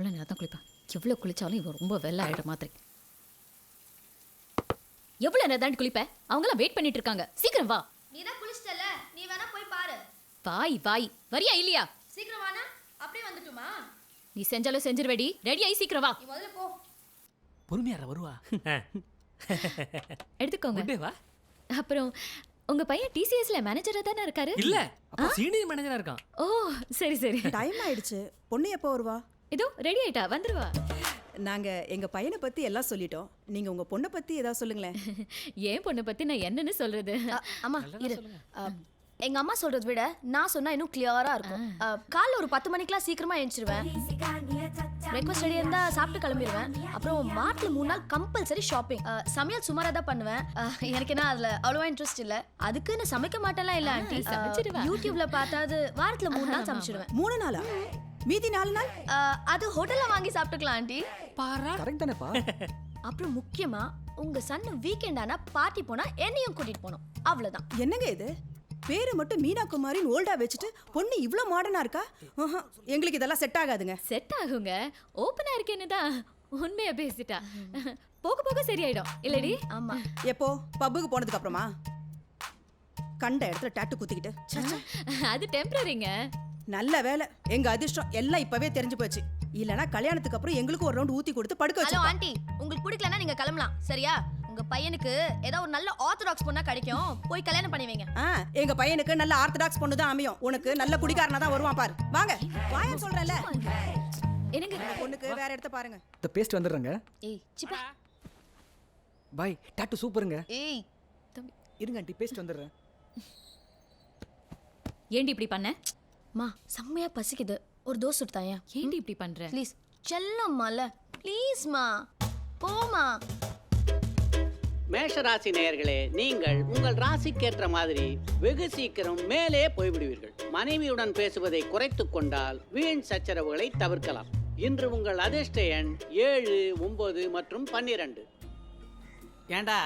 எவ்வளோ நேரம் தான் குளிப்பேன். எவ்வளோ குளிச்சாலும் இவன் ரொம்ப வெள்ளை ஆயிடுற மாதிரி. எவ்வளோ நேரம் தாண்டி குளிப்பேன்? அவங்களாம் வெயிட் பண்ணிட்டு இருக்காங்க. சீக்கிரம் வா. நீ தான் குளிச்சிட்டல, நீ வேணா போய் பாரு. வாய் வாய் வரியா இல்லையா? சீக்கிரம் வானா, அப்படியே வந்துட்டுமா? நீ செஞ்சாலும் செஞ்சிருவேடி. ரெடி ஆகி சீக்கிரம் வா. நீ முதல்ல போ. பொறுமையார வருவா. எடுத்துக்கோங்க. வா. அப்புறம் உங்க பையன் டிசிஎஸ்ல மேனேஜரா தானே இருக்காரு? இல்ல, அப்ப சீனியர் மேனேஜரா இருக்கான். ஓ சரி சரி. டைம் ஆயிடுச்சு. பொண்ணு எப்போ வருவா? இதோ ரெடி ஆயிட்டா, வந்துருவா. நாங்க எங்க பையனை பத்தி எல்லாம் சொல்லிட்டோம். நீங்க உங்க பொண்ணை பத்தி ஏதாவது சொல்லுங்களேன். ஏன் பொண்ணை பத்தி நான் என்னன்னு சொல்றது? அம்மா இரு. எங்க அம்மா சொல்றதை விட நான் சொன்னா இன்னும் கிளியரா இருக்கும். காலைல ஒரு 10 மணிக்கெல்லாம் சீக்கிரமா எழுந்திருவேன். பிரேக்ஃபாஸ்ட் ரெடி இருந்தா சாப்பிட்டு கிளம்பிடுவேன். அப்புறம் வாரத்துல 3 நாள் கம்பல்சரி ஷாப்பிங். சமையல் சுமாரா தான் பண்ணுவேன். எனக்கு என்ன அதுல அவ்வளவா இன்ட்ரெஸ்ட் இல்ல. அதுக்குன்னு சமைக்க மாட்டேன்லாம் இல்ல ஆண்டி. சமைச்சிடுவேன். யூடியூப்ல பார்த்தாது வாரத்துல 3 நாள் சமைச்சிடுவேன். 3 நாளா? மீதி 4 நாள் அது ஹோட்டல்ல வாங்கி சாப்பிட்டுக்கலாம் ஆண்டி. பாரா. கரெக்ட் தானேப்பா? அப்புறம் முக்கியமா உங்க சன்னு வீக்கெண்ட் ஆனா பார்ட்டி போனா என்னையும் கூட்டிட்டு போகணும். அவ்வளவுதான். என்னங்க இது? பேரு மட்டும் மீனா குமாரின்னு ஓல்டா வச்சுட்டு பொண்ணு இவ்ளோ மாடர்னா இருக்கா? எங்களுக்கு இதெல்லாம் செட் ஆகாதுங்க. செட் ஆகுங்க. ஓப்பனா இருக்கேன்னு தான் உண்மையா பேசிட்டா. போக போக சரியாயிடும் இல்லடி? ஆமா. எப்போ பப்புக்கு போனதுக்கு அப்புறமா? கண்ட இடத்துல டாட்டு குத்திக்கிட்டு. அது டெம்பரரிங்க. நல்ல வேலை, எங்க அதிர்ஷ்டம் எல்லாம் இப்பவே தெரிஞ்சு போச்சு. இல்லனா கல்யாணத்துக்கு அப்புறம் எங்களுக்கு ஒரு ரவுண்ட் ஊத்தி கொடுத்து படுக்க ஹலோ வச்சு. ஆண்டி, உங்களுக்கு பிடிக்கலனா நீங்க கிளம்பலாம். சரியா? உங்க பையனுக்கு ஏதோ ஒரு நல்ல ஆர்த்தடாக்ஸ் பொண்ணா கிடைக்கும். போய் கல்யாணம் பண்ணி வைங்க. எங்க பையனுக்கு நல்ல ஆர்த்தடாக்ஸ் பொண்ணு தான் அமையும். உனக்கு நல்ல குடிகாரனா தான் வருவான் பாரு. வாங்க வாயன்னு சொல்றேன்ல. எனக்கு உங்க பொண்ணுக்கு வேற இடத்த பாருங்க. இந்த பேஸ்ட் வந்துடுறேங்க. ஏய் சிப்பா. பாய், டாட்டு சூப்பருங்க. ஏய் தம்பி இருங்க ஆண்டி, பேஸ்ட் வந்துடுறேன். ஏண்டி இப்படி பண்ண? மா செம்மையா பசிக்குது. ஒரு தோசை சுட்டாயா? ஏண்டி இப்படி பண்ற? ப்ளீஸ். செல்லம்மால ப்ளீஸ் மா. போமா. மேஷராசி நேயர்களே, நீங்கள் உங்கள் ராசிக்கேற்ற மாதிரி வெகு சீக்கிரம் மேலே போய்விடுவீர்கள். மனைவியுடன் பேசுவதை குறைத்துக் கொண்டால் வீண் சச்சரவுகளை தவிர்க்கலாம். இன்று உங்கள் அதிர்ஷ்ட எண் 7, 9 மற்றும் 12. ஏண்டா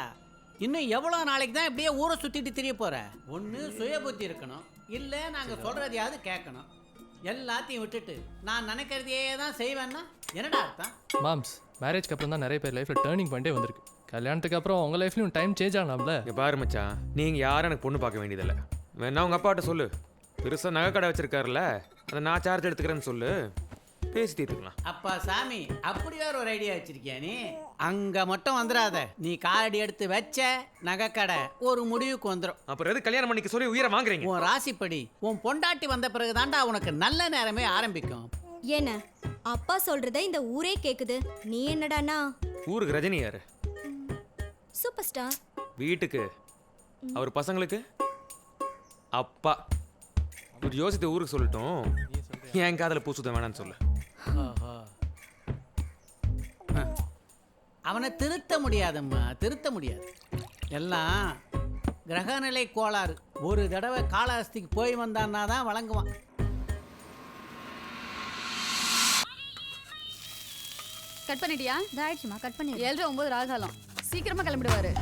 இன்னும் எவ்வளோ நாளைக்கு தான் இப்படியே ஊரை சுற்றிட்டு திரிய போகிற? ஒன்று சுய புத்தி இருக்கணும், இல்லை நாங்கள் சொல்கிறதையாவது கேட்கணும். எல்லாத்தையும் விட்டுட்டு நான் நினைக்கிறதையே தான் செய்வேன்னா என்னடா அர்த்தம்? மாம்ஸ், மேரேஜ்க்கு அப்புறம் தான் நிறைய பேர் லைஃப்பில் டேர்னிங் பாயிண்டே வந்திருக்கு. கல்யாணத்துக்கு அப்புறம் உங்கள் லைஃப்லையும் டைம் சேஞ்ச் ஆகலாம்ல? பாரு மச்சான், நீங்கள் யாரும் எனக்கு பொண்ணு பார்க்க வேண்டியதில்லை. வேணா உங்கள் அப்பாட்ட சொல்லு, பெருசாக நகை கடை வச்சிருக்காருல்ல, அதை நான் சார்ஜ் எடுத்துக்கிறேன்னு சொல்லு, பேசி தீர்த்துக்கலாம். அப்பா சாமி, அப்படி வேற ஒரு ஐடியா வச்சிருக்கியா நீ? அங்கே மட்டும் வந்துடாத. நீ காலடி எடுத்து வச்ச நகைக்கடை ஒரு முடிவுக்கு வந்துடும். அப்புறம் எது கல்யாணம் பண்ணிக்க சொல்லி உயிரை வாங்குறீங்க? உன் ராசிப்படி உன் பொண்டாட்டி வந்த பிறகு தாண்டா உனக்கு நல்ல நேரமே ஆரம்பிக்கும். என்ன அப்பா சொல்றத இந்த ஊரே கேக்குது. நீ என்னடானா ஊருக்கு ரஜினி யாரு? Super star. வீட்டுக்கு அவர் பசங்களுக்கு அப்பா. ஒரு யோசித்து ஊருக்கு சொல்லட்டும், என் காதல பூசுத வேணான்னு சொல்லு. அவனை திருத்த முடியாதம்மா, திருத்த முடியாது. எல்லாம் கிரகநிலை கோளாறு. ஒரு தடவை காளஹஸ்திக்கு போய் வந்தான்னா தான் வழங்குவான். கட் பண்ணிட்டியா? இதாயிடுச்சுமா, கட் பண்ணி 7:09 ராகாலம். சீக்கிரமா கிளம்பிடுவாரு.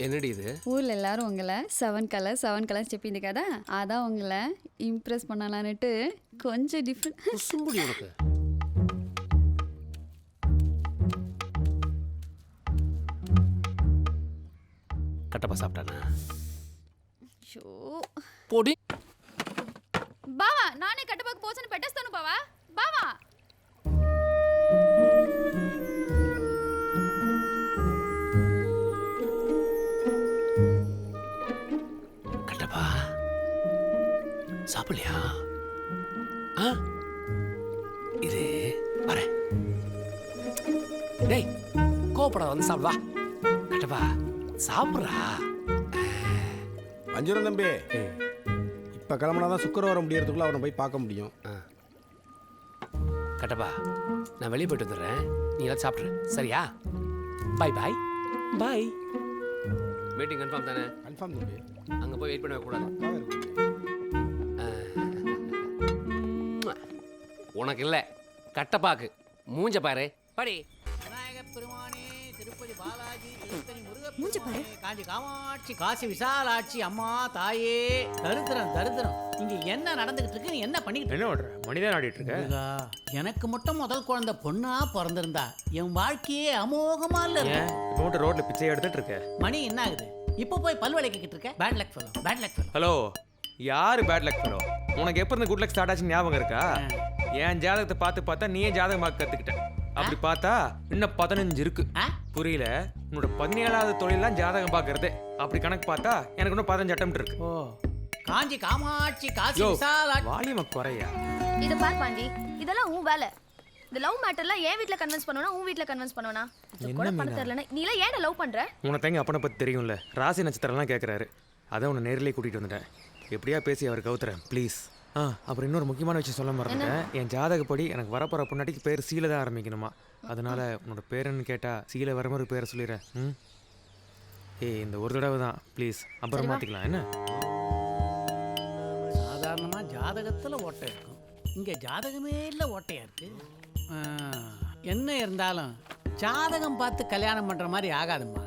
என்னடி இது? ஊர்ல எல்லாரும் உங்களை 7 கலர் செப்பிங்க కదా, அதான் உங்களை இம்ப்ரெஸ் பண்ணலான்னுட்டு கொஞ்சம் டிஃப்ரெண்ட். குசும்புடி உனக்கு. கட்டப்பா சாப்பிட்டானா? ஷோ பொடி. బావా నానే కట్టబాకు పోసని పెట్టేస్తాను బావా. బావా கட்டப்பா சாப்பிடலையா? இது வரேன். டேய் கோப்படா, வந்து சாப்பிடுவா. கட்டப்பா சாப்பிட்றா. அஞ்சுரம் தம்பி, இப்போ கிளம்புனாதான் சுக்கரவாரம் முடியறதுக்குள்ள அவனை போய் பார்க்க முடியும். கட்டப்பா நான் வெளியே போயிட்டு வந்துடுறேன், நீ எல்லாம் சாப்பிட்ரு. சரியா? பாய் பாய் பாய். மீட்டிங் கன்ஃபார்ம் தானே? கன்ஃபார்ம் தம்பி. அங்கே போய் வெயிட் பண்ண கூடாது. உனக்கு இல்லை, கட்டப்பாக்கு. மூஞ்ச பாரு படி. விநாயகப் பெருமானே, திருப்பதி பாலாஜி, திருத்தணி மூஞ்ச பாரு. முருகப்பெருமானே, காஞ்சி காமாட்சி, காசி விசாலாட்சி, அம்மா தாயே. தரித்திரம். இங்க என்ன நடந்துகிட்டு இருக்கு? நீ என்ன பண்ணிக்கிட்டு என்ன பண்ற? மணிதான் ஆடிட்டு இருக்க. முருகா, எனக்கு மட்டும் முதல் குழந்தை பொண்ணா பிறந்திருந்தா என் வாழ்க்கையே அமோகமா இல்ல இருக்கும். ஏன் இப்போ மட்டும் ரோட்ல பிச்சை எடுத்துட்டு இருக்க? மணி என்ன ஆகுது? இப்போ போய் பல் விளக்கிக்கிட்டு இருக்க? Bad luck fellow. ஹலோ, யாரு பேட் லக் ஃபெலோ? உனக்கு எப்போ இந்த குட் லக் ஸ்டார்ட் ஆச்சு ஞாபகம் இருக்கா? என் ஜாதகத்தை பார்த்தா நீயே ஜாதகம் பார்க்க கத்துக்கிட்ட. அப்படி பார்த்தா இன்னும் 15 இருக்கு. புரியல? உன்னோட 17வது தொழிலாம் ஜாதகம் பார்க்கறது. அப்படி கணக்கு பார்த்தா எனக்கு இன்னும் 15 அட்டம் இருக்கு. ஓ, காஞ்சி காமாட்சி, காசி விசாலாட்சி. வால்யூம் குறையா? இத பார் பாண்டி, இதெல்லாம் உன் வேலை. இந்த லவ் மேட்டர்ல என் வீட்ல கன்வின்ஸ் பண்ணனும், உன் வீட்ல கன்வின்ஸ் பண்ணனும். இது கூட பண்ண தெரியலனா நீ எல்லாம் ஏன் லவ் பண்ற? உனக்கு எங்க அப்பனை பத்தி தெரியும்ல, ராசி நட்சத்திரம்லாம் கேட்குறாரு. அதான் உன்னை நேரிலே கூட்டிகிட்டு வந்துட்டேன். எப்படியா பேசி அவர் கவுத்துறேன் ப்ளீஸ். அப்புறம் இன்னொரு முக்கியமான விஷயம் சொல்ல மறந்துட்டேன். என் ஜாதகப்படி எனக்கு வரப்போகிற பொண்ணாட்டிக்கு பேர் சீல தான் ஆரம்பிக்கணுமா. அதனால உன்னோட பேருன்னு கேட்டால் சீல வரமாதிரி பேரை சொல்லிடுறேன். ஏய், இந்த ஒரு தடவை தான் ப்ளீஸ், அப்புறம் மாற்றிக்கலாம் என்ன? சாதாரணமா ஜாதகத்துல ஓட்டை இருக்கும், இங்க ஜாதகமே இல்லை ஓட்டையா இருக்கு. என்ன இருந்தாலும் ஜாதகம் பார்த்து கல்யாணம் பண்ற மாதிரி ஆகாதும்மா.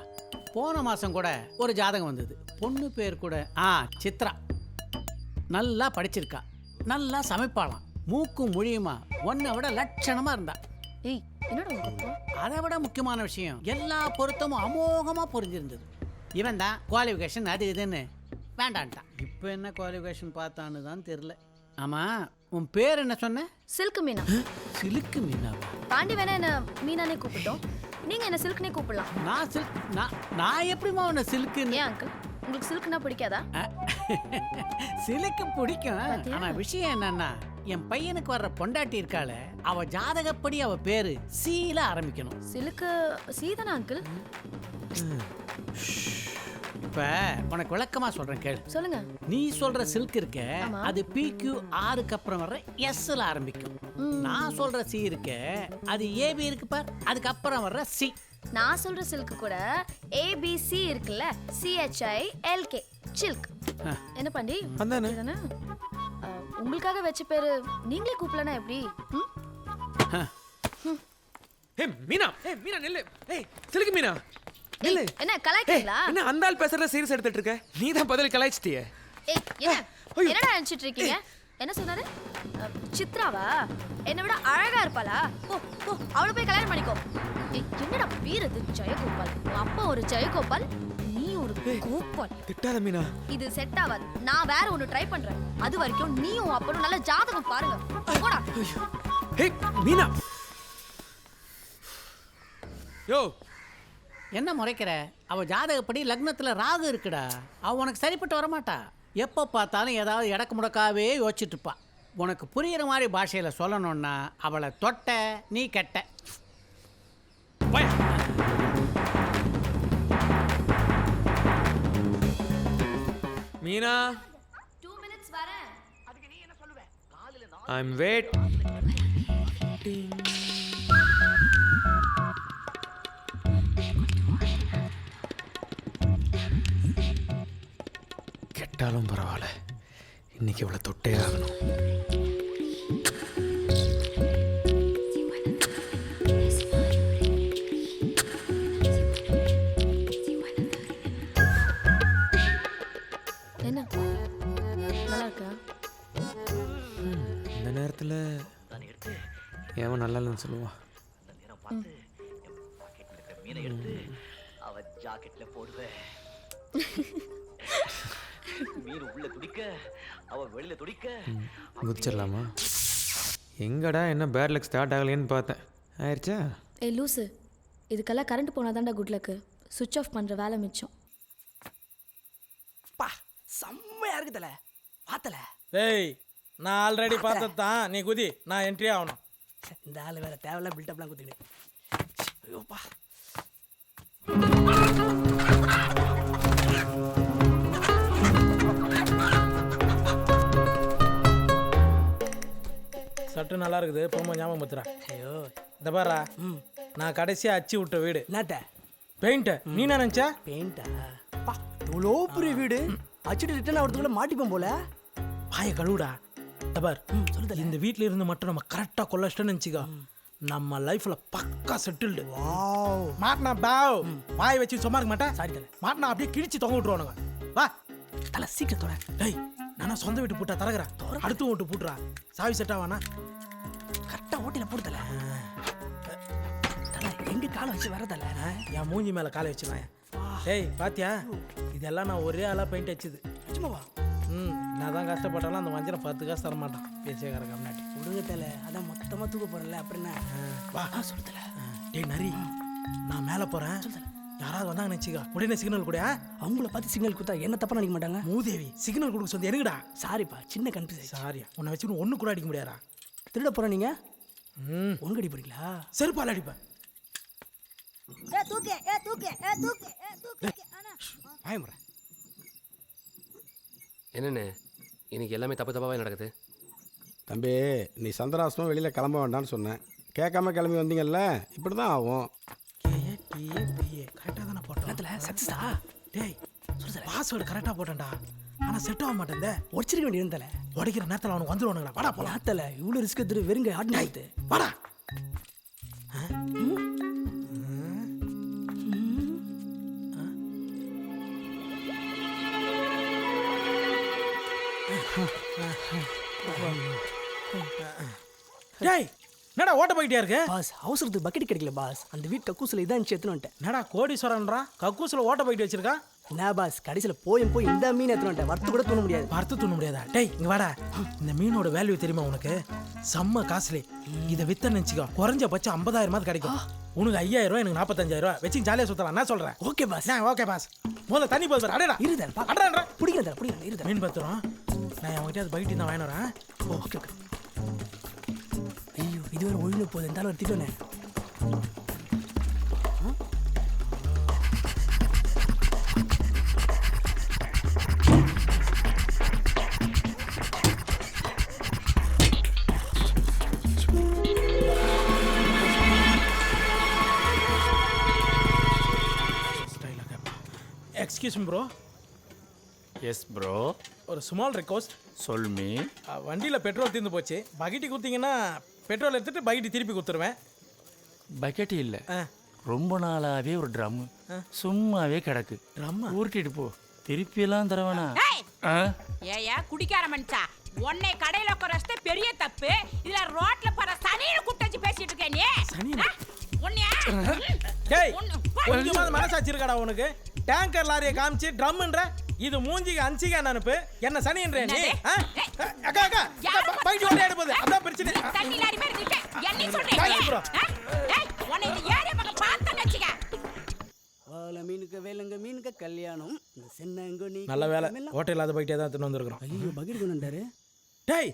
போன மாசம் கூட ஒரு ஜாதகம் வந்தது. பொண்ணு பேர் கூட சித்ரா. நல்லா படிச்சிருக்கா, நல்லா சமைப்பாளாம், மூக்கும் மொழியுமா ஒன்னை விட லட்சணமா இருந்தா. ஏய், என்னடா அதை விட முக்கியமான விஷயம், எல்லா பொருத்தமும் அமோகமா புரிஞ்சிருந்தது. இவன் தான் குவாலிஃபிகேஷன் அது இதுன்னு வேண்டான்ட்டான். இப்போ என்ன குவாலிஃபிகேஷன் பார்த்தான்னு தான் தெரியல. ஆமா, உன் பேர் என்ன சொன்ன? சில்க் மீனா. சில்க் மீனாவா? பாண்டி வேணா என்ன மீனானே கூப்பிட்டோம், நீங்க என்ன சில்க்னே கூப்பிடலாம். நான் எப்படிமா உன்னை சில்க்குன்னு? ஏன் அங்கிள், உங்களுக்கு சில்க்னா பிடிக்காதா? சிலுக்கு பிடிக்கும். ஆனா விஷயம் என்னன்னா, என் பையனுக்கு வர்ற பொண்டாட்டி இருக்காள, அவ ஜாதகப்படி அவ பேரு சீல ஆரம்பிக்கணும். சிலுக்கு சீதானா அங்கிள்? இப்ப உனக்கு விளக்கமா சொல்றேன் கேளு. சொல்லுங்க. நீ சொல்ற சில்க் இருக்க, அது PQ6க்கு அப்புறம் வர்ற Sல ஆரம்பிக்கும். நான் சொல்ற சி இருக்க, அது AB இருக்கு பார், அதுக்கு அப்புறம் வர்ற சி. நான் சொல்ற சில்க் கூட ABC இருக்குல்ல, CHILK சில்க். என்ன பாண்டி? அதானே? உங்களுக்காக வச்ச பேரு நீங்களே கூப்பிடலனா எப்படி? மீனா நில்லு. சிலுக்கு மீனா நில்லு. என்ன கலாய்க்கிறீங்களா? என்ன அந்த ஆள் பேசுறத சீரியஸ் எடுத்துட்டு இருக்க? நீ தான் பதில் கலாய்ச்சிட்டியே. என்னடா நினைச்சிட்டு இருக்கீங்க? என்ன சொன்னாரு? சித்ராவா? என்னை விட அழகா இருப்பாளா? போ அவளை போய் கல்யாணம் பண்ணிக்கோ. என்னடா பேர் இது? ஜெயகோபால். அப்பா ஒரு ஜெயகோபால், நீ ஒரு கோபால். திட்டாத மீனா. இது செட் ஆகாது. நான் வேற ஒன்னு ட்ரை பண்றேன். அது வரைக்கும் நீயும் அப்பனும் நல்ல ஜாதகம் பாருங்க. போடா. ஹே மீனா. யோ, என்ன முறைக்கிற? அவ ஜாதகப்படி லக்னத்துல ராகு இருக்குடா. அவ உனக்கு சரிப்பட்டு வரமாட்டா. எப்போ பார்த்தாலும் ஏதாவது இடக்கு முடக்காவே யோசிச்சுட்டு இருப்பா. உனக்கு புரியுற மாதிரி பாஷையில சொல்லணும்னா, அவளை தொட்ட நீ கெட்ட. மீனா 2 minutes வரேன். அதுக்கு நீ என்ன சொல்லுவே? I'm wait. கெட்டாலும் பரவாயில்ல, இன்னைக்கு இவ்வளோ தொட்டே ஆகணும். என்ன நல்லா இருக்கா? இந்த நேரத்தில் ஏன் நல்லா இல்லைன்னு சொல்லுவா? குதிச்சிடலாமா? எங்கடா என்ன பேட் லக் ஸ்டார்ட் ஆகலைன்னு பார்த்தேன். ஆயிடுச்சா? ஏய் லூசு, இதுக்கெல்லாம் கரண்ட் போனாதான்டா குட் லக்கு. சுவிட்ச் ஆஃப் பண்ற வேலை மிச்சம். பா செம்மையா இருக்குதுல பார்த்தல. டேய், நான் ஆல்ரெடி பார்த்ததான். நீ குதி, நான் என்ட்ரி ஆகணும். இந்த ஆள் வேற தேவையில்ல பில்டப்லாம் குத்திடு. ஐயோப்பா. சட்டு நல்லா இருக்குது, போமா ஞாபகம் பத்துறேன். ஐயோ இந்த பாரா, நான் கடைசியாக அச்சு விட்ட வீடு. என்னட்ட பெயிண்ட்டு நீ என்ன நினச்சா? பெயிண்டா? பா இவ்வளோ பெரிய வீடு அச்சுட்டு ரிட்டர்ன் ஆகிறதுக்குள்ள மாட்டிப்போம் போல. வாய கழுவுடா. தபார் சொல்லுதல், இந்த வீட்டில் இருந்து மட்டும் நம்ம கரெக்டாக கொள்ளச்சிட்டோன்னு நினச்சிக்கோ, நம்ம லைஃப்ல பக்கா செட்டில்டு. மாட்டினா பாவ் வாய் வச்சு சும்மா இருக்க மாட்டேன். சாரி தலை. மாட்டினா அப்படியே கிழிச்சு தொங்க விட்டுருவானுங்க. வா தலை சீக்கிரத்தோட. டேய் நானா சொந்த வீட்டு பூட்டா தரகுறா, அடுத்து வீட்டு பூட்டுறா. சாவி செட் ஆவானா? கரெக்டாக ஓட்டில போட்டு தலை. எங்க காலை வச்சு வரதல்ல, என் மூஞ்சி மேல காலை வச்சுவேன். டேய் பாத்தியா, இதெல்லாம் நான் ஒரே ஆளா பெயிண்ட் அடிச்சது. நிஜமாவா? நான் தான் கஷ்டப்பட்டாலும் அந்த வஞ்சனை 10 காசு தர மாட்டான் பேசியக்காரங்க முன்னாடி. விடுங்க தலை, அதான் மொத்தமாக தூக்க போகிறல அப்புறம் என்ன? வா சொல்லுதல. டேய் நரி, நான் மேலே போகிறேன். யாராவது வந்தாங்க நினச்சிக்கா உடனே சிக்னல் கூட. அவங்கள பார்த்து சிக்னல் கொடுத்தா என்ன தப்பாக நினைக்க மாட்டாங்க. மூதேவி சிக்னல் கொடுக்க சொல்லி எனக்குடா. சாரிப்பா, சின்ன கன்ஃபியூஸ். சாரியா, உன்னை வச்சு ஒன்று கூட அடிக்க முடியாதா? திருட போகிற நீங்கள் ஒன்று அடி போறீங்களா? செருப்பால் அடிப்பேன். என்னண்ணே இன்னைக்கு எல்லாமே தப்பு தப்பாகவே நடக்குது. தம்பி, நீ சந்திராசனம் வெளியில் கிளம்ப வேண்டாம்னு சொன்னேன். கேட்காம கிளம்பி வந்தீங்கல்ல, இப்படி தான் ஆகும். கரெக்டாக தானே போட்டேன். சக்ஸஸா? டேய் பாஸ்வேர்டு கரெக்டாக போட்டேன்டா, ஆனால் செட் ஆக மாட்டேன். உடச்சிருக்க வேண்டியது தலை. உடைக்கிற நேரத்தில் அவனுக்கு வந்துடுவானுங்களா? வாடா போலாம். தலை இவ்வளோ ரிஸ்க் எடுத்துட்டு வெறுங்க ஆடினாயிட்டு. வாடா. டேய் என்னடா ஓட்ட போயிட்டே இருக்கு? பாஸ் அவசரத்துக்கு பக்கெட் கிடைக்கல பாஸ். அந்த வீட்டு கக்கூசில் இதான் எடுத்துன்னு வந்துட்டேன். என்னடா கோடீஸ்வரன்றா கக்கூசில் ஓட்ட போயிட்டு வச்சிருக்கா? என்ன பாஸ், கடைசியில் போய் இந்த மீன் எடுத்துன்னு வந்துட்டேன். வறுத்து கூட தூண முடியாது. வறுத்து தூண முடியாதா? டேய் இங்க வாடா. இந்த மீனோட வேல்யூ தெரியுமா உனக்கு? செம்ம காஸ்ட்லி. இதை வித்த நினச்சிக்கோ குறைஞ்சபட்சம் 50,000 கிடைக்கும். உனக்கு 5,000, எனக்கு 45,000 வச்சு ஜாலியாக சுற்றலாம். என்ன சொல்கிறேன்? Okay boss. Okay boss. முதல்ல தண்ணி போது அடடா இருதல் அடடா பிடிக்கிறதா இருதல் மீன் பத்துறோம். நான் அவங்ககிட்ட அது பைட்டு தான் வாங்கினு வரேன். Okay okay. ஐயோ இதுவரை ஒழுங்கு போகுது. இருந்தாலும் ஒரு திட்டோனே. Excuse me bro. Yes bro. ஒரு ஸ்மால் ரெக்வஸ்ட். சொல் மீ. வண்டியில் பெட்ரோல் தீர்ந்து போச்சு. பக்கெட்டி கொடுத்தீங்கன்னா பெட்ரோல் எடுத்துட்டு பக்கெட்டி திருப்பி கொடுத்துருவேன். பக்கெட் இல்லை, ரொம்ப நாளாவே ஒரு ட்ரம் சும்மாவே கிடக்கு. ஊருட்டிட்டு போ, திருப்பியெல்லாம் தரவேணா. ஏயா குடிக்கார மனுஷா, உன்னை கடையில குறைச்சது பெரிய தப்பு. இதுல ரோட்ல போற சனியை கூட்டச்சு பேசிட்டு இருக்க நீ. டேய் கொஞ்சமாவது மனசாட்சி இருக்காடா உனக்கு? டேங்கர் லாரியை காமிச்சு ட்ரம்ன்ற இது மூஞ்சிக்கு அஞ்சிக்க அனுப்பு. என்ன சனின்ற நீ? அக்கா அக்கா பைட் ஓட எடுப்பது அதான் பிரச்சனை. தண்ணி லாரி மாதிரி நிக்க என்ன சொல்றீங்க? டேய் உன்னை இந்த ஏரியா பக்கம் பார்த்து நச்சுக்க. வால மீனுக்கு வேலங்க மீனுக்கு கல்யாணம். இந்த சென்னங்க நீ நல்ல வேலை ஹோட்டல் இல்லாத பைட்டே தான் எடுத்துட்டு வந்திருக்கோம். ஐயோ பக்கெட் கொண்டாரு. டேய்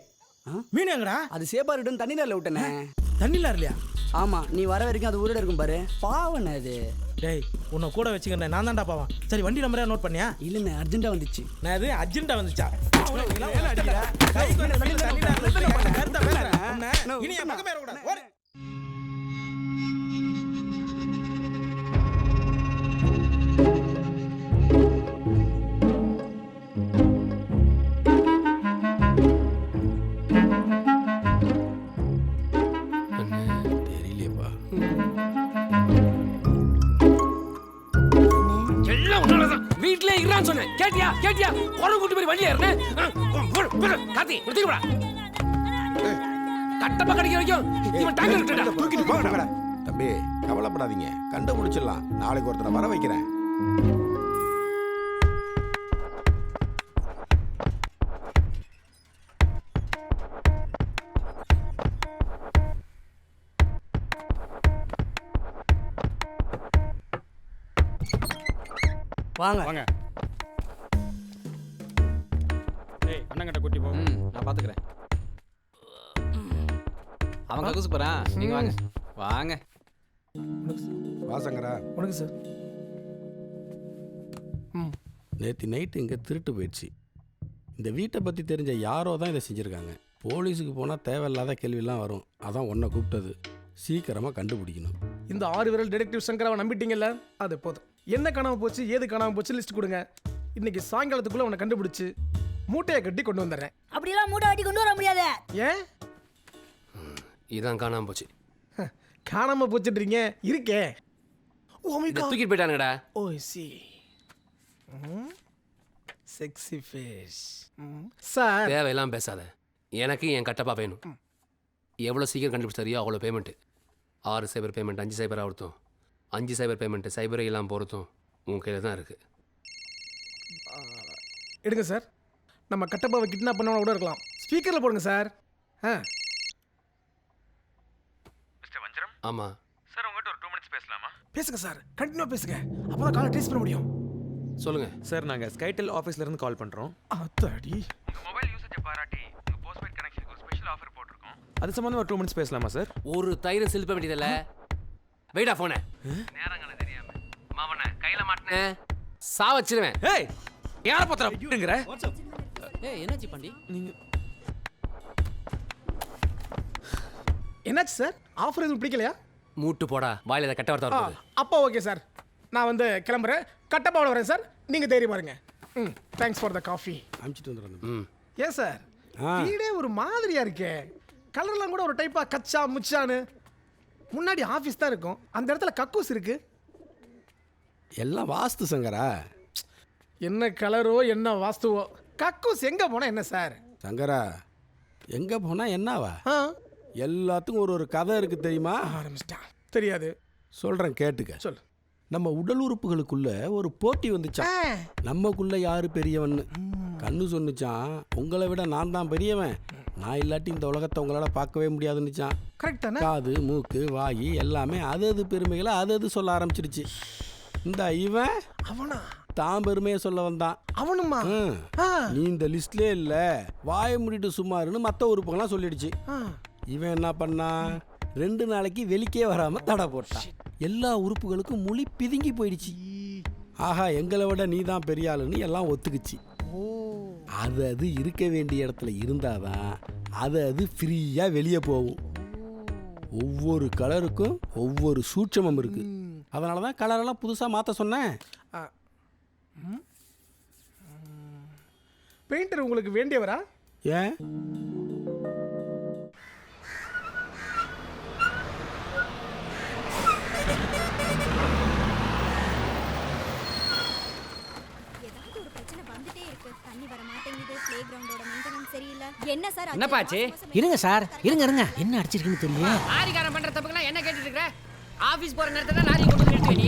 மீன் எங்கடா? அது சேப்பாரிடம் தண்ணி லாரில விட்டனே. தண்ணி லாரிலையா? ஆமா, நீ வர வரைக்கும் அது ஊரோட இருக்கும் பாரு. பாவம் அது. டேய் உன்னை கூட வச்சுக்கிறேன், நான் தான்டா பாவம். சரி வண்டி நம்பரே நோட் பண்ணியா? இல்லைண்ணே அர்ஜென்ட்டாக வந்துச்சு. நான் அது அர்ஜென்ட்டாக வந்துச்சா? இனி என் பக்கமே வரக்கூடாது. தெரியலையப்பா. வீட்ல இருறான்னு சொன்னேன். கேட்டியா கேட்டியா? குறை கூட்டி போய் வண்டியா இருந்தேன். காத்தி எடுத்துக்கடா. கட்டப்ப கடிக்க வரைக்கும் இவன் டாங்கர் விட்டுடா. தூக்கிட்டு போங்கடா. தம்பி கவலைப்படாதீங்க, கண்டுபிடிச்சிடலாம். நாளைக்கு ஒருத்தரை வர வைக்கிறேன். வாங்க வாங்க. ஏய் அண்ணங்கிட்ட கூட்டி போ. நான் பாத்துக்கிறேன். அவன் கக்கூசு போறான், நீங்க வாங்க வாங்க. வாசங்கரா உனக்கு சார். நேற்று நைட்டு இங்கே திருட்டு போயிடுச்சு. இந்த வீட்டை பற்றி தெரிஞ்ச யாரோ தான் இதை செஞ்சுருக்காங்க. போலீஸுக்கு போனால் தேவையில்லாத கேள்வியெல்லாம் வரும். அதான் உன்னை கூப்பிட்டது. சீக்கிரமாக கண்டுபிடிக்கணும். இந்த 6 விரல் டிடெக்டிவ் சங்கராவை நம்பிட்டீங்கல்ல, அது போதும். என்ன காணாமல் போச்சு, ஏது காணாமல் போச்சு லிஸ்ட் கொடுங்க. இன்னைக்கு சாயங்காலத்துக்குள்ளே அவனை கண்டுபிடிச்சு மூட்டையை கட்டி கொண்டு வந்துடுறேன். அப்படியெல்லாம் மூட்டை கட்டி கொண்டு வர முடியாது. ஏன்? இதான் காணாமல் போச்சு. காணாம போச்சுட்றீங்க இருக்கே. ஓ மை இதை காட். தூக்கிட்டு போயிட்டானுங்கடா. ஓ சி செக்ஸி ஃபேஸ். சார் தேவையெல்லாம் பேசாத. எனக்கு என் கட்டப்பா வேணும். எவ்வளோ சீக்கிரம் கண்டுபிடிச்சு தரியோ அவ்வளோ பேமெண்ட்டு. 6 சைபர் பேமெண்ட் 5 சைபர் ஆகிறதும் 5 சைபர் பேமெண்ட்டு சைபரே இல்லாமல் போகிறதும் உன் கையில் தான் இருக்குது. எடுங்க சார். நம்ம கட்டப்பாவை கிட்னாப் பண்ணவன கூட இருக்கலாம். ஸ்பீக்கரில் போடுங்க சார். மிஸ்டர் வஞ்சரம். ஆமாம் சார் உங்கள்கிட்ட ஒரு 2 மினிட்ஸ் பேசலாமா? பேசுங்க சார், கண்டினியூ பேசுங்க. அப்போ தான் காலை ட்ரேஸ் பண்ண முடியும். சொல்லுங்கள் சார், நாங்கள் ஸ்கைடெல் ஆஃபீஸ்லேருந்து கால் பண்ணுறோம். அத்தாடி. உங்கள் மொபைல் யூசேஜை பாராட்டி உங்கள் போஸ்ட்பெய்ட் கனெக்ஷனுக்கு ஒரு ஸ்பெஷல் ஆஃபர் போட்டிருக்கோம். அது சம்மந்தமாக 2 மினிட்ஸ் பேசலாமா சார்? ஒரு தயிரை செலுத்த வேண்டியதில்ல. வெயிடா ஃபோனை. நேரங்களை தெரியாமல் மாமனை கையில் மாட்டினேன் சா வச்சிருவேன். ஏய் யாரை பார்த்துறேங்கிற? ஏய் என்னாச்சு பாண்டி? நீங்கள் என்னாச்சு சார்? ஆஃபர் எதுவும் பிடிக்கலையா? மூட்டு போடா வாயில் அதை கட்ட வார்த்தை வருது. அப்போ ஓகே சார், நான் வந்து கிளம்புறேன். கட்டப்பாவோட வரேன் சார். நீங்கள் தைரியமா இருங்க. Thanks for the coffee. அனுப்பிச்சிட்டு வந்துடுறேன். ஏன் சார் வீடே ஒரு மாதிரியா இருக்கே. கலர்லாம் கூட ஒரு டைப்பாக கச்சா முச்சான்னு. முன்னாடி ஆஃபீஸ் தான் இருக்கும், அந்த இடத்துல கக்கூஸ் இருக்கு. எல்லாம் வாஸ்து சங்கரா. என்ன கலரோ என்ன வாஸ்துவோ, கக்கூஸ் எங்கே போனால் என்ன சார்? சங்கரா எங்கே போனால் என்னவா? எல்லாத்துக்கும் ஒரு கதை இருக்குது தெரியுமா? ஆரம்பிச்சிட்டான். தெரியாது. சொல்கிறேன் கேட்டுக்க. சொல். நம்ம உடல் உறுப்புகளுக்குள்ள ஒரு போட்டி வந்துச்சான். நம்மக்குள்ள யாரு பெரியவன்னு. கண்ணு சொன்னுச்சான், உங்களை விட நான் தான் பெரியவன், நான் இல்லாட்டி இந்த உலகத்தை உங்களால் பார்க்கவே முடியாதுன்னுச்சான். கரெக்டான காது மூக்கு வாய் எல்லாமே அது பெருமைகளை அது சொல்ல ஆரம்பிச்சிருச்சு. இந்த இவன் அவனா தான் பெருமையை சொல்ல வந்தான். அவனுமா? நீ இந்த லிஸ்ட்லே இல்ல, வாயை மூடிட்டு சும்மாருன்னு மற்ற உறுப்புகள்லாம் சொல்லிடுச்சு. இவன் என்ன பண்ணான், 2 நாளைக்கு வெளிக்கே வராம தடை போட்டான். எல்லா உறுப்புகளுக்கும் மொழி பிதுங்கி போயிடுச்சு. ஆஹா எங்களை விட நீ தான் பெரிய ஆளுன்னு எல்லாம் ஒத்துக்குச்சு. அது இருக்க வேண்டிய இடத்துல இருந்தாதான் அது ஃப்ரீயா வெளியே போகும். ஒவ்வொரு கலருக்கும் ஒவ்வொரு சூட்சமம் இருக்கு. அதனாலதான் கலரெல்லாம் புதுசா மாத்த சொன்னேன். பெயிண்டர் உங்களுக்கு வேண்டியவரா? ஏன்? என்ன சார் என்னப்பாச்சு? இருங்க சார், இருங்க என்ன அடிச்சிருக்குன்னு தெரியல. லாரிக்காரன் பண்ற தப்புக்கெல்லாம் என்ன கேட்டுட்டு இருக்கற? ஆபீஸ் போற நேரத்துல தான் லாரி கொண்டு நிறுத்தி நீ.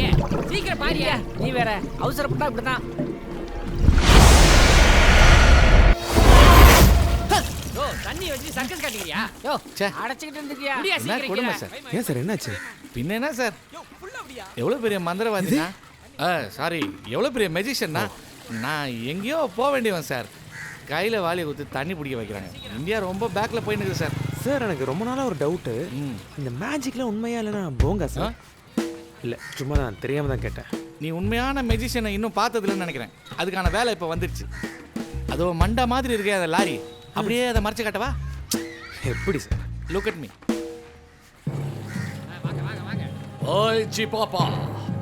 சீக்கிரம் பாரியா. நீ வேற அவசரப்பட்டா இப்படிதான். ஓ தண்ணி வச்சு சர்க்கஸ் காட்டுறியா? யோ அடைச்சிட்டு இருந்தியா? முடியா சீக்கிரம். ஏன் சார் என்னாச்சு? பின்ன என்ன சார், எவ்வளோ பெரிய மந்திரவாதினா, சாரி எவ்வளோ பெரிய மெஜிஷியன்னா, நான் எங்கேயோ போக வேண்டியவன் சார். கையில் வாலியை கொடுத்து தண்ணி பிடிக்க வைக்கிறாங்க. இந்தியா ரொம்ப பேக்கில் போயின்னு இருக்குது சார். சார் எனக்கு ரொம்ப நாளாக ஒரு டவுட்டு, இந்த மேஜிக்லாம் உண்மையா இல்லைன்னா போங்க சார்? இல்லை சும்மா தான் தெரியாமல் தான் கேட்டேன். நீ உண்மையான மெஜிஷியனை இன்னும் பார்த்ததில்லன்னு நினைக்கிறேன். அதுக்கான வேலை இப்போ வந்துடுச்சு. அதோ மண்டா மாதிரி இருக்கே அந்த லாரி, அப்படியே அதை மறைச்சு காட்டவா? எப்படி சார்? Look at me. ஓய் ஜிபாப்பா,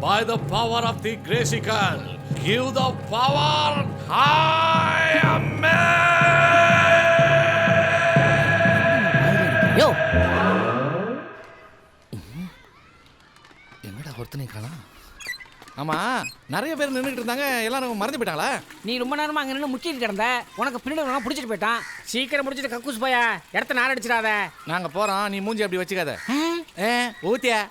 by the power of the Grayskull, give the power. I am யோ எங்கடா ஒருத்தனை காணோம்? ஆமா நிறைய பேர் நின்றுட்டு இருந்தாங்க, எல்லாரும் மறந்து போயிட்டாங்களா? நீ ரொம்ப நேரமா அங்க நின்று முக்கிட்டு கிடந்த, உனக்கு பின்னாடி பிடிச்சிட்டு போயிட்டான். சீக்கிரம் முடிச்சிட்டு கக்கூஸ் போயா, இடத்த நார் அடிச்சிடாத. நாங்க போறோம், நீ மூஞ்சி அப்படி வச்சுக்காத. ஊத்தியா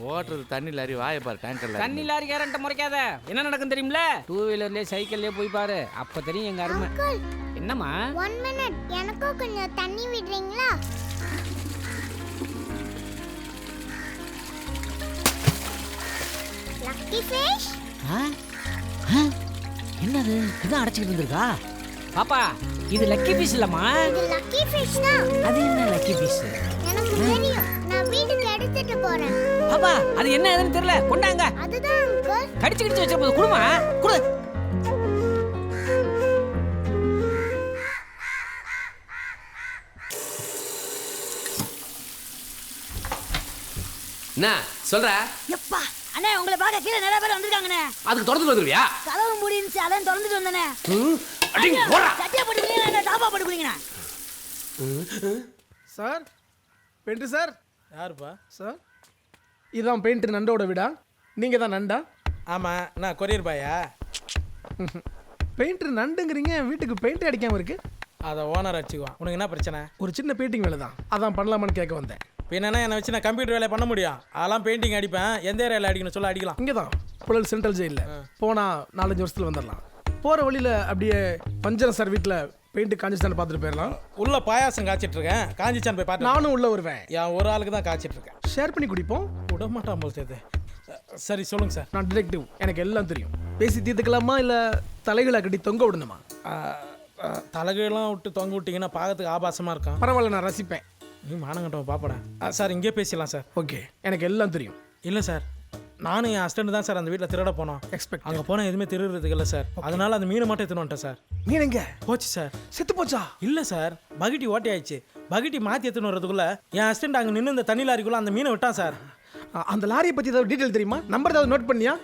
ஓட்டுறது தண்ணி லாரி, வாயை பாரு டேங்கர்ல. தண்ணி லாரி கேரண்ட முறைக்காத. என்ன நடக்கும் தெரியுமில? 2 வீலர்லயே சைக்கிள்லயே போய் பாரு, அப்ப தெரியும் எங்க அருமை. என்னம்மா? 1 மினிட், எனக்கும் கொஞ்சம் தண்ணி விடுறீங்களா? Lucky fish? என்னது இதான் அடைச்சிட்டு இருந்திருக்கா? பாப்பா இது லக்கி ஃபிஷ் இல்லம்மா. இது லக்கி ஃபிஷ் தான். அது என்ன லக்கி ஃபிஷ்? எனக்கு தெரியும், நான் வீட்டுக்கு எடுத்துட்டு போறேன். பாப்பா அது என்ன ஏதுன்னு தெரியல, கொண்டாங்க. அதுதான் அங்கிள். கடிச்சு வச்சிருப்பது குடுமா குடு. என்ன சொல்ற? எப்பா அண்ணே, உங்களை பார்க்க கீழே நிறைய பேர் வந்திருக்காங்கண்ணே. அதுக்கு தொடர்ந்து வந்துருவியா? கதவு மூடிருந்துச்சு, அதான் திறந்துட்டு வந்தேனே. அடிங்க போடா. சட்டியா போட்டுக்கிறீங்களா, டாப்பா போட்டுக்கிறீங்களா? சார் பெயிண்டர் சார், யாருப்பா சார்? இதான் பெயிண்ட் நண்டோட வீடா? நீங்கள் தான் நண்டா? ஆமாம், நான் கொரியர் பாயா? பெயிண்டர் நண்டுங்கிறீங்க, வீட்டுக்கு பெயிண்டே அடிக்காமல் இருக்கு. அதை ஓனர் அடிச்சுக்குவான். உனக்கு என்ன பிரச்சனை? ஒரு சின்ன பெயிண்டிங் வேலை தான், அதான் பண்ணலாமான்னு கேட்க வந்தேன். பின்னா என்னை வச்சு நான் கம்ப்யூட்டர் வேலையை பண்ண முடியும்? அதெல்லாம் பெயிண்டிங் அடிப்பேன். எந்த ஏரியாவில் அடிக்கணும் சொல்ல அடிக்கலாம். இங்கே தான் புழல் சென்ட்ரல் ஜெயிலில் போனால் 4-5 வருஷத்தில் வந்துடலாம். போகிற வழியில் அப்படியே பஞ்சரம் சார் வீட்டில் பெயிண்ட் காஞ்சிச்சான்னு பார்த்துட்டு போயிடலாம். உள்ள பாயாசம் காய்ச்சிட்டு இருக்கேன், காஞ்சிச்சான் போய் பார்த்து. நானும் உள்ள வருவேன். என் ஒரு ஆளுக்கு தான் காய்ச்சிட்டு இருக்கேன். ஷேர் பண்ணி குடிப்போம். விட மாட்டான் போல் சேர்த்து. சரி சொல்லுங்கள் சார். நான் டிடெக்டிவ், எனக்கு எல்லாம் தெரியும். பேசி தீர்த்துக்கலாமா இல்லை தலைகளை கட்டி தொங்க விடணுமா? தலைகெல்லாம் விட்டு தொங்க விட்டிங்கன்னா பார்க்கறதுக்கு ஆபாசமாக இருக்கும். பரவாயில்ல, நான் ரசிப்பேன். நீ மானங்கட்டவன் பாப்படா. சார் இங்கே பேசிடலாம் சார். ஓகே, எனக்கு எல்லாம் தெரியும். இல்லை சார், நானும் என் ஹஸ்பண்ட் தான் சார் அந்த வீட்டில் திருட போனோம். எக்ஸ்பெக்ட் அங்கே போனால் எதுவுமே திருடுறதுக்கு இல்லை சார். அதனால அந்த மீனை மட்டும் எடுத்துன்னு வந்துட்டேன் சார். மீன் எங்க போச்சு சார். செத்து போச்சா? இல்லை சார், பகிட்டி ஓட்டி ஆயிடுச்சு. பகிட்டி மாற்றி எடுத்துன்னு வரதுக்குள்ள என் ஹஸ்பண்ட் அங்கே நின்று இந்த தண்ணி லாரிக்குள்ளே அந்த மீனை விட்டான் சார். அந்த லாரியை பற்றி ஏதாவது டீட்டெயில் தெரியுமா? நம்பர் ஏதாவது நோட் பண்ணியா?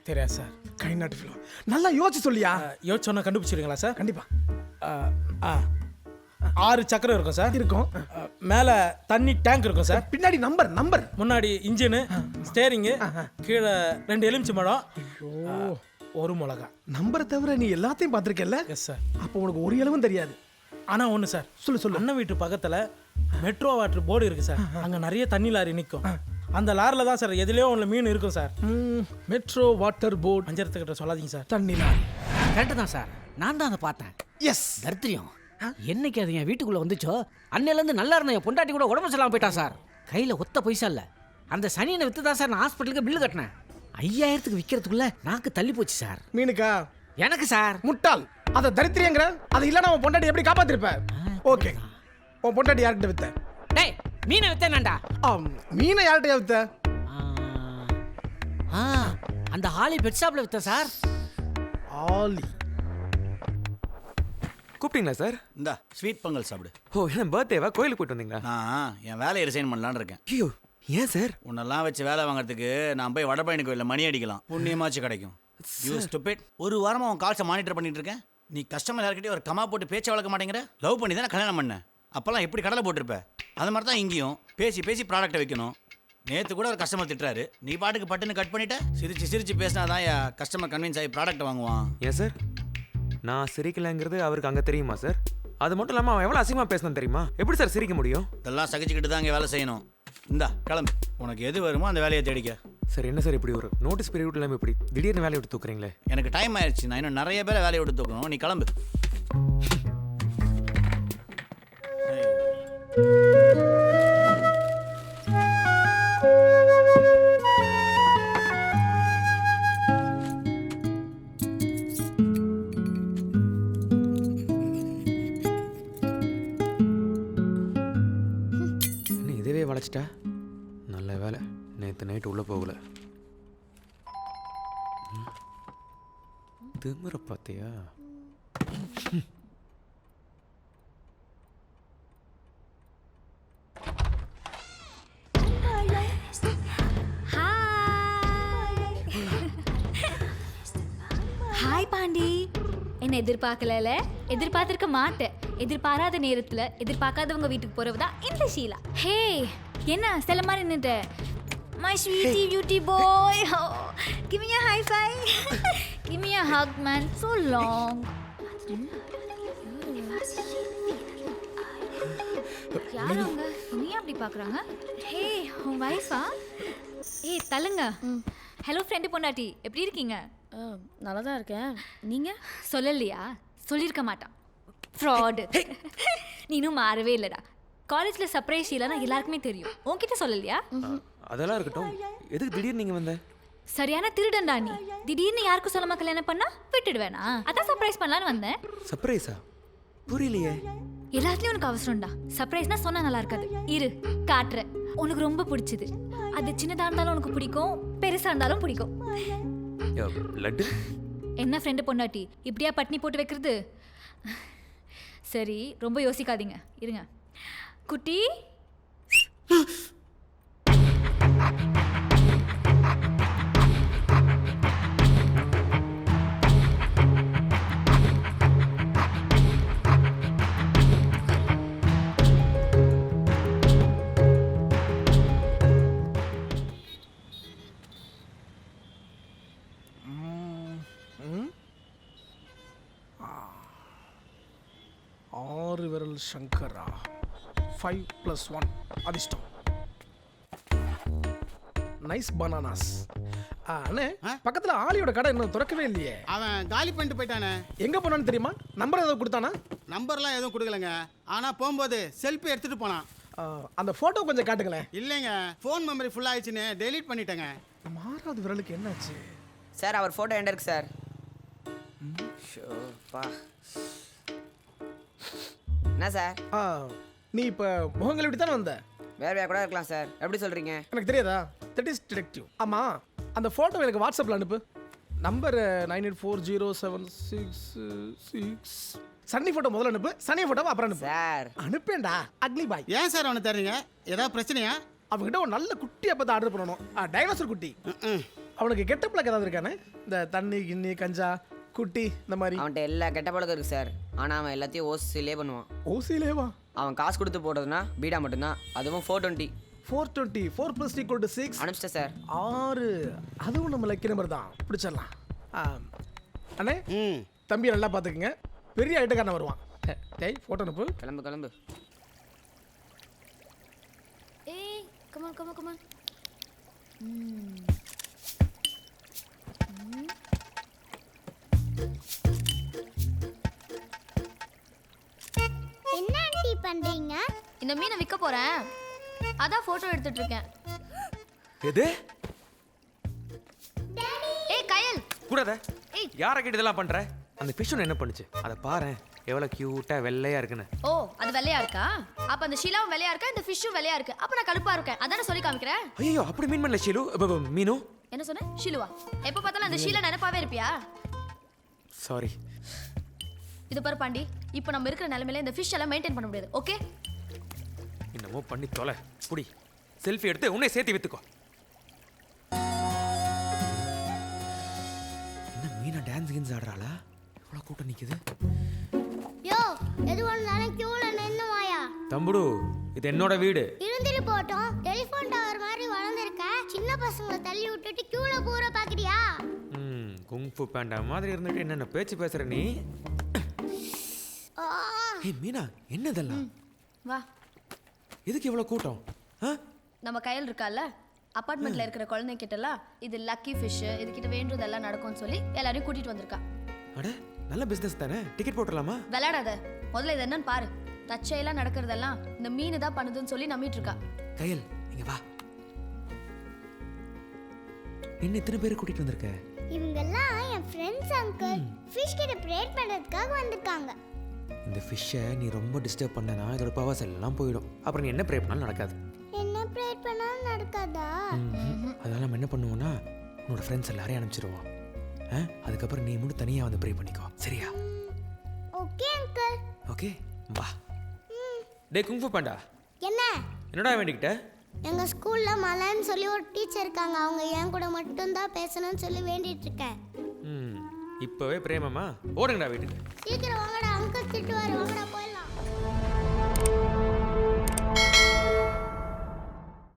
தெரியாது சார். கை நாட்டு ஃபிலம். நல்லா யோசிச்சு சொல்லியா? யோசிச்சு சொன்னால் கண்டுபிடிச்சிருங்களா சார்? கண்டிப்பாக. 6 சக்கரம் இருக்கும் சார். இருக்கும். மேலே தண்ணி டேங்க் இருக்கும் சார். பின்னாடி நம்பர் முன்னாடி இன்ஜினு, ஸ்டேரிங்கு, கீழே 2 எலுமிச்சை மரம், 1 மிளகா. நம்பரை தவிர நீ எல்லாத்தையும் பார்த்துருக்கல? Yes sir. அப்போ உனக்கு ஒரு அளவும் தெரியாது. ஆனால் ஒன்று சார், சொல்லு. அண்ணன் வீட்டு பக்கத்தில் மெட்ரோ வாட்டர் போர்டு இருக்குது சார். அங்கே நிறைய தண்ணி லாரி நிற்கும். அந்த லாரில் தான் சார் எதுலேயோ ஒன்று மீன் இருக்கும் சார். மெட்ரோ வாட்டர் போர்டு பஞ்சரத்துக்கிட்ட சொல்லாதீங்க சார். தண்ணி லாரி கரெக்டு தான் சார். நான் தான் அதை பார்த்தேன். எஸ். தர்த்திரியம் என்னைக்கு அது என் வீட்டுக்குள்ளே வந்துச்சோ அன்னையிலேருந்து நல்லா இருந்த என் பொண்டாட்டி கூட உடம்பு சொல்லாமல் போயிட்டான் சார். கையில் ஒத்த பைசா இல்லை. அந்த சனியனை விற்று தான் சார் நான் ஹாஸ்பிட்டலுக்கு பில்லு கட்டினேன். 5000க்கு விற்கிறதுக்குள்ள நாக்கு தள்ளி போச்சு சார். மீனுக்கா? எனக்கு சார். முட்டாள், அதை தரித்திரியங்கிற. அது இல்லைன்னா உன் பொண்டாட்டி எப்படி காப்பாத்திருப்ப? ஓகே, உன் பொண்டாட்டி யார்கிட்ட வித்த? டேய், மீனை வித்தேனாண்டா. மீனை யார்கிட்ட வித்த? அந்த ஹாலி பெட் ஷாப்ல வித்த சார். ஆலி கூப்பிட்டீங்களா சார்? இந்த ஸ்வீட் பொங்கல் சாப்பிடு. ஓ, என்ன பர்த்டேவா? கோயிலுக்கு போயிட்டு வந்தீங்களா? நான் என் வேலையை ரிசைன் பண்ணலான்னு இருக்கேன். ஐயோ, ஏன் சார்? உன்னெல்லாம் வச்சு வேலை வாங்குறதுக்கு நான் போய் வடபழனி கோயிலில் மணி அடிக்கலாம், புண்ணியமாச்சு கிடைக்கும். You stupid. ஒரு வாரமாக உன் கால்ஸை மானிட்டர் பண்ணிட்டு இருக்கேன். நீ கஸ்டமர் யார்கிட்டயும் ஒரு கமா போட்டு பேச்ச வளர்க்க மாட்டேங்கிற. லவ் பண்ணி தானே கல்யாணம் பண்ணேன். அப்போல்லாம் எப்படி கடலை போட்டிருப்ப? அது மாதிரி தான் இங்கேயும் பேசி ப்ராடக்ட்டை வைக்கணும். நேற்று கூட ஒரு கஸ்டமர் திட்டுறாரு, நீ பாட்டுக்கு பட்டுன்னு கட் பண்ணிட்ட. சிரிச்சு பேசினா தான் கஸ்டமர் கன்வின்ஸ் ஆகி ப்ராடக்ட் வாங்குவான். ஏன் சார், நான் சிரிக்கலைங்கிறது அவருக்கு அங்கே தெரியுமா சார்? அது மட்டும் இல்லாமல் அவன் எவ்வளோ அசிங்கமாக பேசினான் தெரியுமா? எப்படி சார் சிரிக்க முடியும்? இதெல்லாம் சகிச்சுக்கிட்டு தான் இங்கே வேலை செய்யணும். இந்தா கிளம்பு, உனக்கு எது வருமோ அந்த வேலையை தேடிக்க. சார் என்ன சார் இப்படி ஒரு நோட்டீஸ் பீரியட் இல்லாமல் இப்படி திடீர்னு வேலையை விட்டு தூக்குறீங்களே? எனக்கு டைம் ஆயிடுச்சு, நான் இன்னும் நிறைய பேரை வேலையை விட்டு தூக்கணும். நீ கிளம்பு. இதுவே வளைச்சிட்டா நல்ல வேலை, நேற்று நைட்டு உள்ளே போகல. திமுற பார்த்தியா? ஹாய் பாண்டி. என்ன எதிர்பார்க்கல? எதிர்பார்த்திருக்க மாட்டேன். எதிர்பாராத நேரத்துல எதிர்பார்க்காதவங்க வீட்டுக்கு போறவதா இந்த ஷீலா. ஹே, என்ன சில மாதிரி நின்னுட்ட? My sweetie beauty boy. Oh, give me a high five. Give me a hug, man. So long. யார் அவங்க? நீ அப்படி பார்க்கறாங்க? ஹே, உன் வைஃபா? ஏய் தள்ளுங்க. ஹலோ ஃப்ரெண்டு பொண்டாட்டி, எப்படி இருக்கீங்க? நல்லா தான் இருக்கேன். நீங்க சொல்லலையா? சொல்லியிருக்க மாட்டான். ஃப்ராடு. நீனும் மாறவே இல்லைடா. காலேஜில் சர்ப்ரைஸ் இல்லைன்னா எல்லாருக்குமே தெரியும். உன்கிட்ட சொல்லலையா? அதெல்லாம் இருக்கட்டும், எதுக்கு திடீர்னு நீங்கள் வந்த? சரியான திருடன்டா நீ. திடீர்னு யாருக்கும் சொல்லாம கல்யாணம் பண்ணா விட்டுடுவேனா? அதான் சர்ப்ரைஸ் பண்ணலான்னு வந்தேன். சர்ப்ரைஸா? புரியலையே. எல்லாத்துலயும் உனக்கு அவசரம்டா. சர்ப்ரைஸ்னா சொன்னா நல்லா இருக்காது. இரு காட்டுறேன். உனக்கு ரொம்ப பிடிச்சது. அது சின்னதா இருந்தாலும் உனக்கு பிடிக்கும், பெருசா இருந்தாலும் பிடிக்கும். லட்டு என்ன ஃப்ரெண்டு பொண்டாட்டி இப்படியா பட்னி போட்டு வைக்கிறது? சரி, ரொம்ப யோசிக்காதீங்க, இருங்க. குட்டி ஹோட்டல் சங்கரா 5+1 அதிர்ஷ்டம். Nice bananas. அண்ணே பக்கத்துல ஆலியோட கடை இன்னும் திறக்கவே இல்லையே. அவன் காலி பண்ணிட்டு போயிட்டானே. எங்க போனான்னு தெரியுமா? நம்பர் ஏதாவது கொடுத்தானா? நம்பர்லாம் எதுவும் கொடுக்கலங்க. ஆனா போகும்போது செல்ஃபி எடுத்துட்டு போனான். அந்த போட்டோ கொஞ்சம் காட்டுங்களேன். இல்லைங்க, ஃபோன் மெமரி ஃபுல் ஆயிடுச்சுன்னு டெலீட் பண்ணிட்டேங்க. மாறாவது விரலுக்கு என்னாச்சு? சார் அவர் ஃபோட்டோ எங்க இருக்கு சார்? ஷோப்பா. என்ன சார்? நீ இப்போ முகங்கள் இப்படி தானே வந்த? வேற வேற கூட இருக்கலாம் சார். எப்படி சொல்றீங்க? எனக்கு தெரியாதா? That is detective. ஆமா, அந்த போட்டோ எனக்கு வாட்ஸ்அப்ல அனுப்பு. நம்பர் 98407666. சன்னி போட்டோ முதல்ல அனுப்பு, சனி போட்டோ அப்புறம் அனுப்பு. சார் அனுப்பேன்டா அக்லி பாய். ஏன் சார் அவனை தர்றீங்க? ஏதாவது பிரச்சனையா? அவன்கிட்ட ஒரு நல்ல குட்டியை பார்த்து ஆர்டர் பண்ணணும். டைனோசர் குட்டி. அவனுக்கு கெட்ட பழக்கம் ஏதாவது இருக்கானே? இந்த தண்ணி கிண்ணி கஞ்சா குட்டி இந்த மாதிரி. அவன்கிட்ட எல்லா கெட்ட பழக்கம் இருக்கு சார். ஆனா அவன் எல்லாத்தையும் ஓசிலே பண்ணுவான். ஓசிலேவா? அவன் காசு கொடுத்து போடுறதுனா பீடா மட்டும்தான். அதுவும் 420. 420 4+3 = 6. அனுப்பிச்சிட்டேன் சார். 6. அதுவும் நம்ம லக்கி நம்பர் தான். பிடிச்சிடலாம். அண்ணே தம்பியை நல்லா பார்த்துக்குங்க. பெரிய ஐட்டக்காரன் வருவான். டேய் ஃபோட்டோ அனுப்பு. கிளம்பு கிளம்பு. ஏய் come on come on come on. என்ன ஆண்டி பண்றீங்க? இந்த மீனை விற்க போறேன். அதான் போட்டோ எடுத்துட்டு இருக்கேன். எது? ஏய் கயல் கூடாத. யாரை கிட்ட இதெல்லாம் பண்ற? அந்த ஃபிஷ் என்ன பண்ணுச்சு? அதை பாரு, எவ்வளவு கியூட்டா வெள்ளையா இருக்குன்னு. ஓ அது வெள்ளையா இருக்கா? அப்ப அந்த ஷீலாவும் வெள்ளையா இருக்கா, இந்த ஃபிஷ்ஷும் வெள்ளையா இருக்கு. அப்ப நான் கருப்பா இருக்கேன். அதானே சொல்லி காமிக்கிறேன். ஐயோ அப்படி மீன் பண்ணல ஷீலு. மீனு என்ன சொன்ன? ஷீலுவா? எப்ப பார்த்தாலும் அந்த ஷீலா நினைப்பாவே இருப்பியா? சாரி. இது பாரு பாண்டி, இப்போ நம்ம இருக்கிற நிலைமையில இந்த ஃபிஷ் எல்லாம் மெயின்டைன் பண்ண முடியாது. ஓகே என்னமோ பண்ணி தொலை. புடி செல்ஃபி எடுத்து உன்னை சேர்த்து வித்துக்கோ. என்ன மீனா டான்ஸ் கின்ஸ் ஆடுறாளா? இவ்வளவு கூட்டம் நிக்குது. யோ எது வந்தாலும் கியூல நின்னு வாயா. தம்புடு இது என்னோட வீடு. இருந்திரு போட்டோம். டெலிபோன் டவர் மாதிரி வளர்ந்திருக்க. சின்ன பசங்களை தள்ளி விட்டுட்டு கியூல பூரா பாக்குறியா? குங்ஃபு பேண்டா மாதிரி இருந்துட்டு என்னென்ன பேச்சு பேசுற நீ? ஏய் மீனா என்னதெல்லாம்? வா. எதுக்கு இவ்வளவு கூட்டம்? நம்ம கையில் இருக்கால அபார்ட்மெண்ட்ல இருக்கிற குழந்தை கிட்டலாம் இது லக்கி ஃபிஷ், இது கிட்ட வேண்டதெல்லாம் நடக்கும்னு சொல்லி எல்லாரையும் கூட்டிட்டு வந்திருக்கா. அட நல்ல பிசினஸ் தானே. டிக்கெட் போட்டுடலாமா? விளையாடாத, முதல்ல இது என்னன்னு பாரு. தச்சையெல்லாம் நடக்கிறதெல்லாம் இந்த மீன் தான் பண்ணுதுன்னு சொல்லி நம்பிட்டு இருக்கா. கையல் இங்க வா. என்ன இத்தனை பேர் கூட்டிட்டு வந்திருக்க? இவங்கெல்லாம் என் ஃப்ரெண்ட்ஸ் அங்கிள். ஃபிஷ் கிட்ட பிரேட் பண்றதுக்காக வந்திருக்காங்க. இந்த ஃபிஷ்ஷை நீ ரொம்ப டிஸ்டர்ப் பண்ணனா இதோட பவர்ஸ் எல்லாம் போயிடும். அப்புறம் நீ என்ன ப்ரே பண்ணாலும் நடக்காது. என்ன பிரேட் பண்ணாலும் நடக்காதா? அதனால நம்ம என்ன பண்ணுவோம்னா உன்னோட ஃப்ரெண்ட்ஸ் எல்லாரையும் அனுப்பிச்சிடுவோம். அதுக்கப்புறம் நீ மட்டும் தனியாக வந்து ப்ரே பண்ணிக்கோ. சரியா? Okay uncle. ஓகே வா. டே குங்ஃபு பாண்டா என்ன? என்னடா வேண்டிக்கிட்ட? எங்க ஸ்கூல்ல மலன்னு சொல்லி ஒரு டீச்சர் இருக்காங்க. அவங்க என் கூட மட்டும் தான் பேசணும்னு சொல்லி வேண்டிட்டு இருக்கேன். இப்பவே பிரேமமா ஓடுங்கடா வீட்டுக்கு. சீக்கிரம் வாங்கடா, அங்கிள் திட்டுவாரு. வாங்கடா போய்.